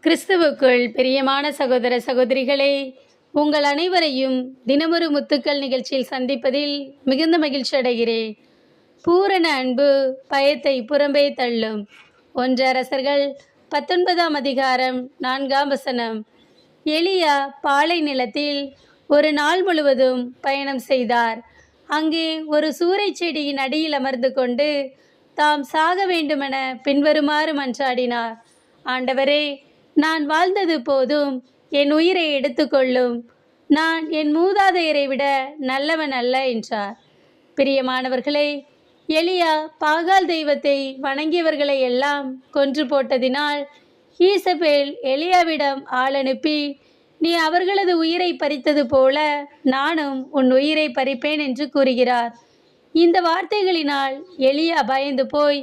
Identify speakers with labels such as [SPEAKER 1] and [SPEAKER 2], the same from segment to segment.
[SPEAKER 1] கிறிஸ்துவுக்குள் பிரியமான சகோதர சகோதரிகளே, உங்கள் அனைவரையும் தினமொரு முத்துக்கள் நிகழ்ச்சியில் சந்திப்பதில் மிகுந்த மகிழ்ச்சி அடைகிறேன். பூரண அன்பு பயத்தை புறம்பே தள்ளும். 1 அரசர்கள் 19ஆம் அதிகாரம் 4ஆம் வசனம். எலியா பாலை நிலத்தில் ஒரு நாள் முழுவதும் பயணம் செய்தார். அங்கே ஒரு சூறைச் செடியின் அடியில் அமர்ந்து கொண்டு தாம் சாக வேண்டுமென பின்வருமாறு மன்றாடினார்: ஆண்டவரே, நான் வாழ்ந்தது போதும், என் உயிரை எடுத்துக்கொள்ளும். நான் என் மூதாதையரை விட நல்லவன் அல்ல என்றார். பிரியமானவர்களே, எலியா பாகால் தெய்வத்தை வணங்கியவர்களை எல்லாம் கொன்று போட்டதினால் ஈசபேல் எலியாவிடம் ஆள் அனுப்பி, நீ அவர்களது உயிரை பறித்தது போல நானும் உன் உயிரை பறிப்பேன் என்று கூறுகிறார். இந்த வார்த்தைகளினால் எலியா பயந்து போய்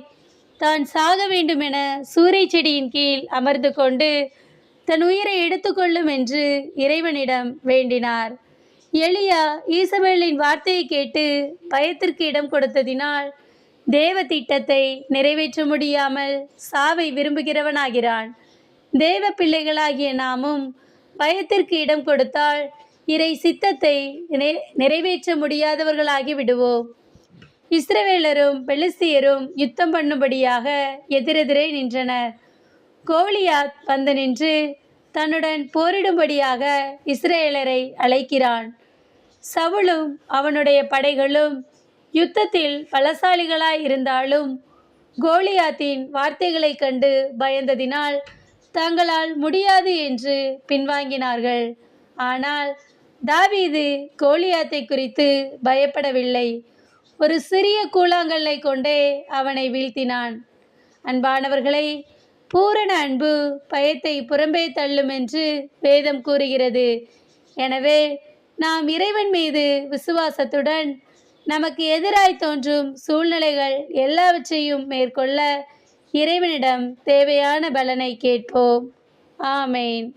[SPEAKER 1] தான் சாக வேண்டுமென சூறை செடியின் கீழ் அமர்ந்து கொண்டு தன் உயிரை எடுத்துக்கொள்ளும் என்று இறைவனிடம் வேண்டினார். எலியா ஈசபேலின் வார்த்தையை கேட்டு பயத்திற்கு இடம் கொடுத்ததினால் தேவ திட்டத்தை நிறைவேற்ற முடியாமல் சாவை விரும்புகிறவனாகிறான். தேவ பிள்ளைகளாகிய நாமும் பயத்திற்கு இடம் கொடுத்தால் இறை சித்தத்தை நிறைவேற்ற முடியாதவர்களாகி விடுவோம். இஸ்ரவேலரும் பெலிஸ்தியரும் யுத்தம் பண்ணும்படியாக எதிரெதிரே நின்றனர். கோலியாத் வந்து நின்று தன்னுடன் போரிடும்படியாக இஸ்ரவேலரை அழைக்கிறான். சவுலும் அவனுடைய படைகளும் யுத்தத்தில் பலசாலிகளாய் இருந்தாலும் கோலியாத்தின் வார்த்தைகளை கண்டு பயந்ததினால் தங்களால் முடியாது என்று பின்வாங்கினார்கள். ஆனால் தாவீது கோலியாத்தை குறித்து பயப்படவில்லை. ஒரு சிறிய கூழாங்கல்லை கொண்டே அவனை வீழ்த்தினான். அன்பானவர்களை, பூரண அன்பு பயத்தை புறம்பே தள்ளும் என்று வேதம் கூறுகிறது. எனவே நாம் இறைவன் மீது விசுவாசத்துடன் நமக்கு எதிராய் தோன்றும் சூழ்நிலைகள் எல்லாவற்றையும் மேற்கொள்ள இறைவனிடம் தேவையான பலனை கேட்போம். ஆமேன்.